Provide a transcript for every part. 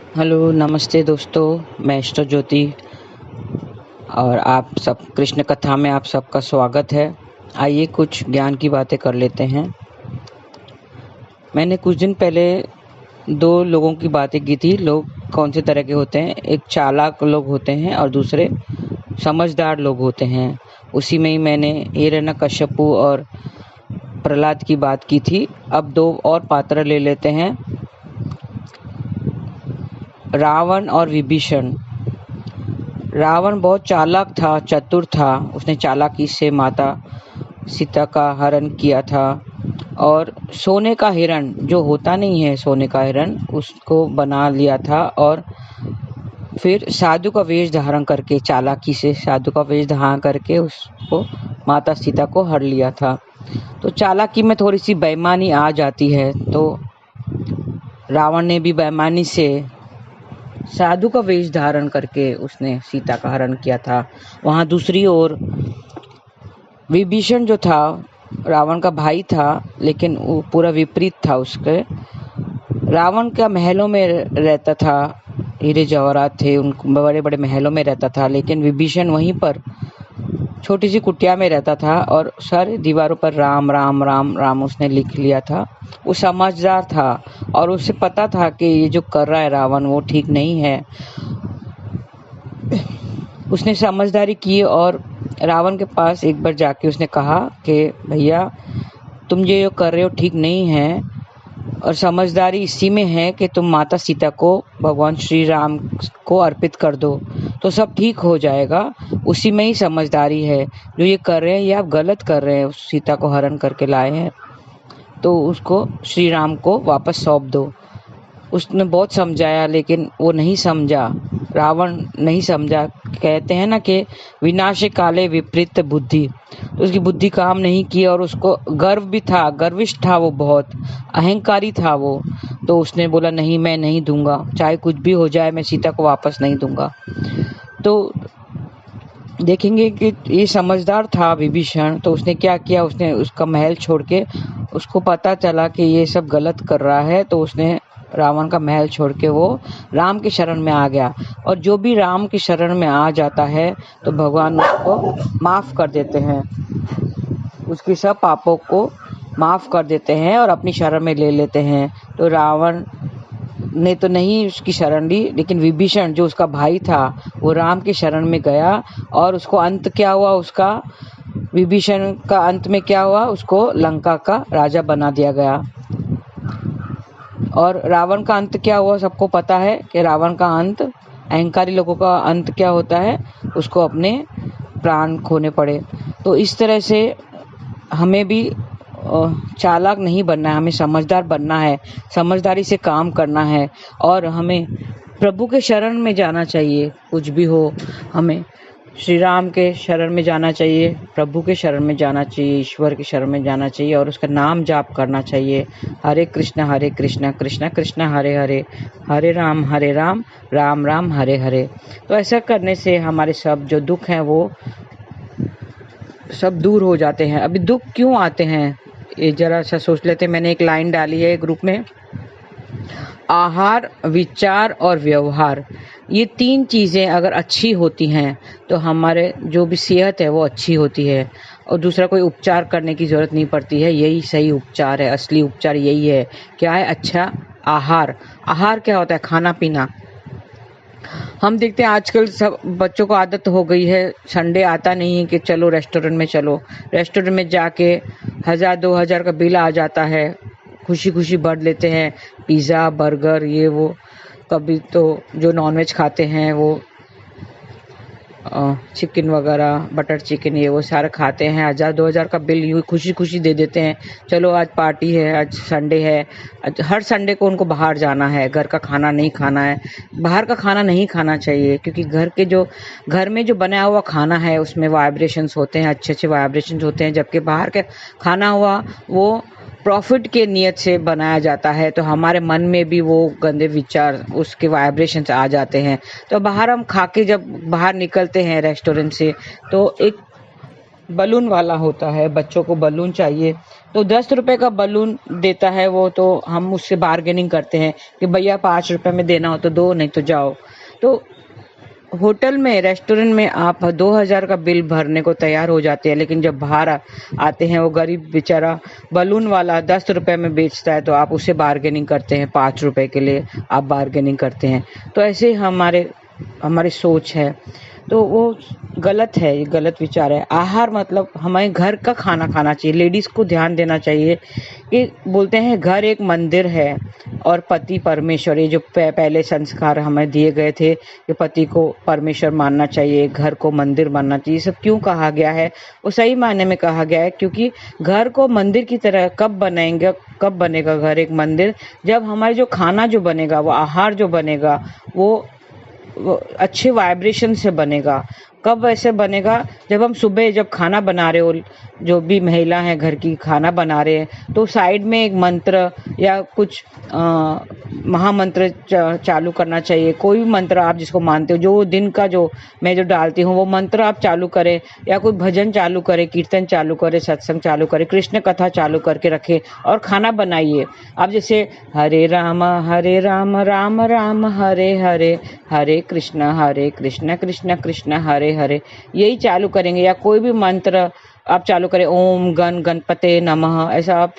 Hello, नमस्ते दोस्तों, मैं इष्ट ज्योति और आप सब कृष्ण कथा में आप सबका स्वागत है। आइए कुछ ज्ञान की बातें कर लेते हैं। मैंने कुछ दिन पहले 2 लोगों की बातें की थी। लोग कौन से तरह के होते हैं, एक चालाक लोग होते हैं और दूसरे समझदार लोग होते हैं। उसी में ही मैंने हिरण्यकश्यपु और प्रहलाद की बात की थी। अब 2 और पात्र ले लेते हैं, रावण और विभीषण। रावण बहुत चालाक था, चतुर था। उसने चालाकी से माता सीता का हरण किया था और सोने का हिरण, जो होता नहीं है सोने का हिरण, उसको बना लिया था और फिर साधु का वेश धारण करके, चालाकी से साधु का वेश धारण करके उसको माता सीता को हर लिया था। तो चालाकी में थोड़ी सी बेईमानी आ जाती है, तो रावण ने भी बेईमानी से साधु का वेश धारण करके उसने सीता का हरण किया था। वहां दूसरी ओर विभीषण जो था, रावण का भाई था, लेकिन वो पूरा विपरीत था उसके। रावण का महलों में रहता था, हीरे जवाहरात थे, उन बड़े बड़े महलों में रहता था, लेकिन विभीषण वहीं पर छोटी सी कुटिया में रहता था और सारे दीवारों पर राम राम राम राम उसने लिख लिया था। वो समझदार था और उसे पता था कि ये जो कर रहा है रावण वो ठीक नहीं है। उसने समझदारी की और रावण के पास एक बार जाके उसने कहा कि भैया, तुम ये जो कर रहे हो ठीक नहीं है और समझदारी इसी में है कि तुम माता सीता को भगवान श्री राम को अर्पित कर दो, तो सब ठीक हो जाएगा। उसी में ही समझदारी है। जो ये कर रहे हैं ये आप गलत कर रहे हैं। सीता को हरण करके लाए हैं तो उसको श्री राम को वापस सौंप दो। उसने बहुत समझाया लेकिन वो नहीं समझा, रावण नहीं समझा। कहते हैं ना कि विनाश काले विपरीत बुद्धि। तो उसकी बुद्धि काम नहीं की और उसको गर्व भी था, गर्विष्ठ था, वो बहुत अहंकारी था वो। तो उसने बोला नहीं, मैं नहीं दूंगा, चाहे कुछ भी हो जाए, मैं सीता को वापस नहीं दूंगा। तो देखेंगे कि ये समझदार था विभीषण। तो उसने क्या किया, उसने उसका महल छोड़ के, उसको पता चला कि ये सब गलत कर रहा है, तो उसने रावण का महल छोड़ के वो राम की शरण में आ गया। और जो भी राम की शरण में आ जाता है तो भगवान उसको माफ कर देते हैं, उसके सब पापों को माफ कर देते हैं और अपनी शरण में ले लेते हैं। तो रावण ने तो नहीं उसकी शरण ली, लेकिन विभीषण जो उसका भाई था वो राम की शरण में गया और उसको अंत क्या हुआ, उसका विभीषण का अंत में क्या हुआ, उसको लंका का राजा बना दिया गया। और रावण का अंत क्या हुआ, सबको पता है कि रावण का अंत, अहंकारी लोगों का अंत क्या होता है, उसको अपने प्राण खोने पड़े। तो इस तरह से हमें भी चालाक नहीं बनना है, हमें समझदार बनना है, समझदारी से काम करना है और हमें प्रभु के शरण में जाना चाहिए। कुछ भी हो, हमें श्री राम के शरण में जाना चाहिए, प्रभु के शरण में जाना चाहिए, ईश्वर के शरण में जाना चाहिए और उसका नाम जाप करना चाहिए। हरे कृष्ण कृष्ण कृष्ण हरे हरे, हरे राम राम राम हरे हरे। तो ऐसा करने से हमारे सब जो दुख हैं वो सब दूर हो जाते हैं। अभी दुख क्यों आते हैं ये जरा सा सोच लेते हैं। मैंने एक लाइन डाली है ग्रुप में, आहार, विचार और व्यवहार, ये 3 चीजें अगर अच्छी होती हैं तो हमारे जो भी सेहत है वो अच्छी होती है और दूसरा कोई उपचार करने की जरूरत नहीं पड़ती है। यही सही उपचार है, असली उपचार यही है। क्या है? अच्छा आहार। आहार क्या होता है? खाना पीना। हम देखते हैं आजकल सब बच्चों को आदत हो गई है, संडे आता नहीं है कि चलो रेस्टोरेंट में, चलो रेस्टोरेंट में जाके 1000-2000 का बिल आ जाता है, खुशी खुशी भर लेते हैं, पिज़्ज़ा बर्गर ये वो। कभी तो जो नॉनवेज खाते हैं वो चिकन वगैरह, बटर चिकन ये वो सारा खाते हैं, 1000-2000 का बिल यूँ खुशी खुशी दे देते हैं। चलो आज पार्टी है, आज संडे है। हर संडे को उनको बाहर जाना है, घर का खाना नहीं खाना है। बाहर का खाना नहीं खाना चाहिए क्योंकि घर में जो बनाया हुआ खाना है उसमें वाइब्रेशंस होते हैं, अच्छे अच्छे वाइब्रेशंस होते हैं, जबकि बाहर का खाना हुआ वो प्रॉफिट के नियत से बनाया जाता है। तो हमारे मन में भी वो गंदे विचार, उसके वाइब्रेशंस आ जाते हैं। तो बाहर हम खा के जब बाहर निकलते हैं रेस्टोरेंट से, तो एक बलून वाला होता है, बच्चों को बलून चाहिए तो 10 रुपए का बलून देता है वो, तो हम उससे बार्गेनिंग करते हैं कि भैया 5 रुपए में देना हो तो दो, नहीं तो जाओ। तो होटल में, रेस्टोरेंट में आप 2000 का बिल भरने को तैयार हो जाते हैं, लेकिन जब बाहर आते हैं वो गरीब बेचारा बलून वाला 10 रुपए में बेचता है तो आप उससे बार्गेनिंग करते हैं, 5 रुपए के लिए आप बार्गेनिंग करते हैं। तो ऐसे हमारी सोच है, तो वो गलत है, ये गलत विचार है। आहार मतलब हमें घर का खाना खाना चाहिए, लेडीज को ध्यान देना चाहिए कि बोलते हैं घर एक मंदिर है और पति परमेश्वर, ये जो पहले संस्कार हमें दिए गए थे कि पति को परमेश्वर मानना चाहिए, घर को मंदिर मानना चाहिए। सब क्यों कहा गया है? वो सही मायने में कहा गया है, क्योंकि घर को मंदिर की तरह कब बनेगा घर एक मंदिर? जब हमारे जो खाना जो बनेगा, वो आहार जो बनेगा, वो अच्छे वाइब्रेशन से बनेगा। कब ऐसे बनेगा? जब हम सुबह जब खाना बना रहे हो, जो भी महिला है घर की खाना बना रहे हैं, तो साइड में एक मंत्र या कुछ महामंत्र चालू करना चाहिए। कोई भी मंत्र आप जिसको मानते हो, जो दिन का जो मैं जो डालती हूँ वो मंत्र आप चालू करें, या कोई भजन चालू करे, कीर्तन चालू करे, सत्संग चालू करे, कृष्ण कथा चालू करके रखे और खाना बनाइए। आप जैसे हरे राम राम राम हरे हरे, हरे कृष्ण कृष्ण कृष्ण हरे हरे, यही चालू करेंगे। या कोई भी मंत्र आप चालू करें, ओम गणपते नमः, ऐसा आप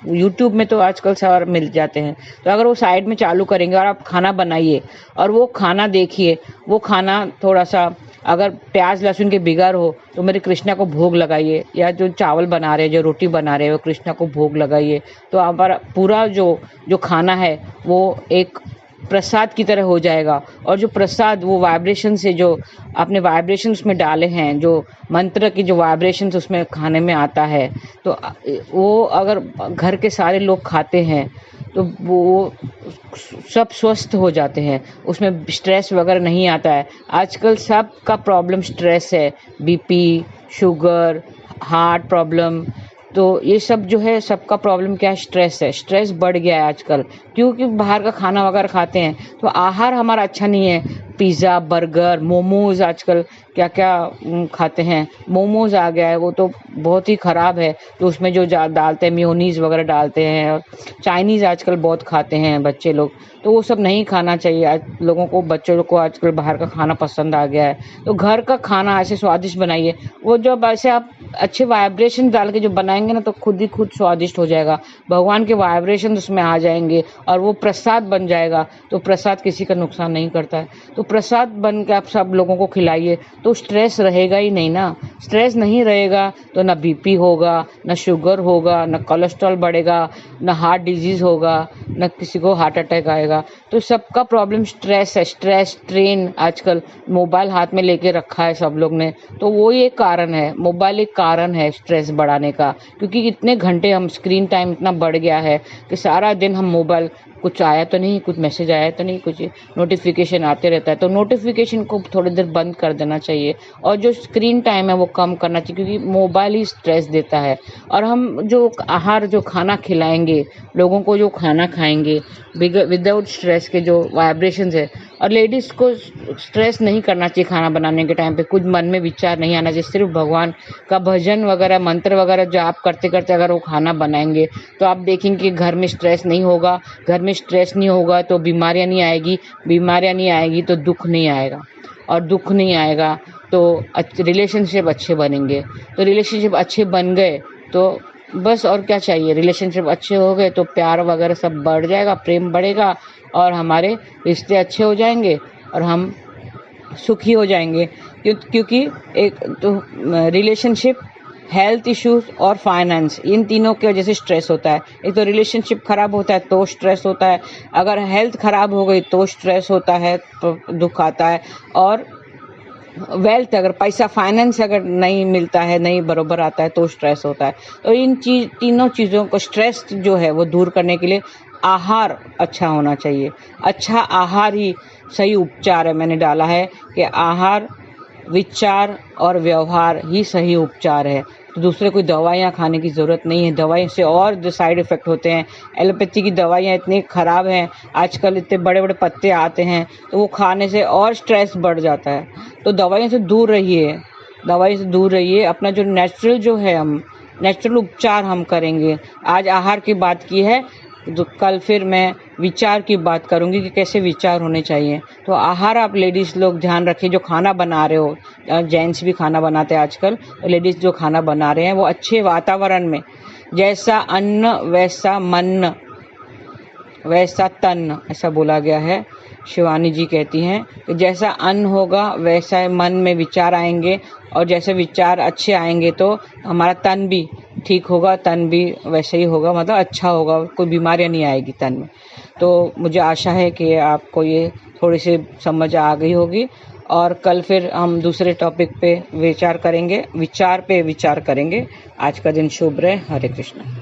यूट्यूब में तो आजकल सारे मिल जाते हैं। तो अगर वो साइड में चालू करेंगे और आप खाना बनाइए और वो खाना देखिए, वो खाना थोड़ा सा अगर प्याज लहसुन के बिगर हो तो मेरे कृष्णा को भोग लगाइए, या जो चावल बना रहे हैं, जो रोटी बना रहे हैं, वो कृष्णा को भोग लगाइए। तो हमारा पूरा जो खाना है वो एक प्रसाद की तरह हो जाएगा। और जो प्रसाद वो वाइब्रेशन से, जो आपने वाइब्रेशन उसमें डाले हैं, जो मंत्र की जो वाइब्रेशन उसमें खाने में आता है, तो वो अगर घर के सारे लोग खाते हैं तो वो सब स्वस्थ हो जाते हैं, उसमें स्ट्रेस वगैरह नहीं आता है। आजकल सबका प्रॉब्लम स्ट्रेस है, बीपी, शुगर, हार्ट प्रॉब्लम, तो ये सब जो है सबका प्रॉब्लम क्या है? स्ट्रेस है। स्ट्रेस बढ़ गया है आजकल, क्योंकि बाहर का खाना वगैरह खाते हैं, तो आहार हमारा अच्छा नहीं है। पिज़्ज़ा, बर्गर, मोमोज, आजकल क्या क्या खाते हैं, मोमोज आ गया है, वो तो बहुत ही ख़राब है। तो उसमें जो डालते हैं, मेयोनीज वगैरह डालते हैं, और चाइनीज़ आजकल बहुत खाते हैं बच्चे लोग, तो वो सब नहीं खाना चाहिए। आज लोगों को, बच्चों को आजकल बाहर का खाना पसंद आ गया है। तो घर का खाना ऐसे स्वादिष्ट बनाइए, वो जब ऐसे आप अच्छे वाइब्रेशन डाल के जो बनाएंगे ना, तो खुद ही खुद स्वादिष्ट हो जाएगा, भगवान के वाइब्रेशन उसमें आ जाएंगे और वो प्रसाद बन जाएगा। तो प्रसाद किसी का नुकसान नहीं करता है, तो प्रसाद बन के आप सब लोगों को खिलाइए, तो स्ट्रेस रहेगा ही नहीं ना। स्ट्रेस नहीं रहेगा तो ना बीपी होगा, ना शुगर होगा, ना कोलेस्ट्रॉल बढ़ेगा, ना हार्ट डिजीज होगा, ना किसी को हार्ट अटैक आएगा। तो सबका प्रॉब्लम स्ट्रेस है। स्ट्रेस, ट्रेन, आजकल मोबाइल हाथ में लेके रखा है सब लोग ने, तो वो एक कारण है, मोबाइल एक कारण है स्ट्रेस बढ़ाने का। क्योंकि इतने घंटे हम स्क्रीन टाइम इतना बढ़ गया है कि सारा दिन हम मोबाइल, कुछ आया तो नहीं, कुछ मैसेज आया तो नहीं, कुछ नोटिफिकेशन आते रहता है, तो नोटिफिकेशन को थोड़ी देर बंद कर देना चाहिए और जो स्क्रीन टाइम है वो कम करना चाहिए, क्योंकि मोबाइल ही स्ट्रेस देता है। और हम जो आहार, जो खाना खिलाएंगे लोगों को, जो खाना खाएंगे विदाउट स्ट्रेस के जो वाइब्रेशंस है, और लेडीज को स्ट्रेस नहीं करना चाहिए खाना बनाने के टाइम पे, कुछ मन में विचार नहीं आना चाहिए, सिर्फ भगवान का भजन वगैरह, मंत्र वगैरह जो आप करते करते अगर वो खाना बनाएंगे तो आप देखेंगे कि घर में स्ट्रेस नहीं होगा। घर में स्ट्रेस नहीं होगा तो बीमारियां नहीं आएगी तो दुख नहीं आएगा, और दुख नहीं आएगा तो रिलेशनशिप अच्छे बनेंगे। तो रिलेशनशिप अच्छे बन गए तो बस और क्या चाहिए? रिलेशनशिप अच्छे हो गए तो प्यार वगैरह सब बढ़ जाएगा, प्रेम बढ़ेगा और हमारे रिश्ते अच्छे हो जाएंगे और हम सुखी हो जाएंगे। क्योंकि एक तो रिलेशनशिप, हेल्थ इश्यूज और फाइनेंस, इन तीनों की वजह से स्ट्रेस होता है। एक तो रिलेशनशिप खराब होता है तो स्ट्रेस होता है, अगर हेल्थ खराब हो गई तो स्ट्रेस होता है, तो दुख आता है, और वेल्थ, अगर पैसा, फाइनेंस अगर नहीं मिलता है, नहीं बरोबर आता है तो स्ट्रेस होता है। तो इन तीनों चीज़ों को, स्ट्रेस जो है वो दूर करने के लिए आहार अच्छा होना चाहिए। अच्छा आहार ही सही उपचार है। मैंने डाला है कि आहार, विचार और व्यवहार ही सही उपचार है। तो दूसरे कोई दवाइयाँ खाने की ज़रूरत नहीं है। दवाई से और जो साइड इफ़ेक्ट होते हैं, एलोपैथी की दवाइयाँ इतनी ख़राब हैं आजकल, इतने बड़े बड़े पत्ते आते हैं, तो वो खाने से और स्ट्रेस बढ़ जाता है। तो दवाइयों से दूर रहिए, दवाई से दूर रहिए, अपना जो नेचुरल जो है हम नेचुरल उपचार हम करेंगे। आज आहार की बात की है, तो कल फिर मैं विचार की बात करूंगी कि कैसे विचार होने चाहिए। तो आहार आप लेडीज़ लोग ध्यान रखिए, जो खाना बना रहे हो, जेंट्स भी खाना बनाते हैं आजकल, लेडीज़ जो खाना बना रहे हैं वो अच्छे वातावरण में, जैसा अन्न वैसा मन वैसा तन, ऐसा बोला गया है। शिवानी जी कहती हैं कि जैसा अन्न होगा वैसा मन में विचार आएंगे, और जैसे विचार अच्छे आएंगे तो हमारा तन भी ठीक होगा, तन भी वैसे ही होगा, मतलब अच्छा होगा, कोई बीमारियां नहीं आएगी तन में। तो मुझे आशा है कि आपको ये थोड़ी सी समझ आ गई होगी, और कल फिर हम दूसरे टॉपिक पे विचार करेंगे, विचार पे विचार करेंगे। आज का दिन शुभ रहे। हरे कृष्ण।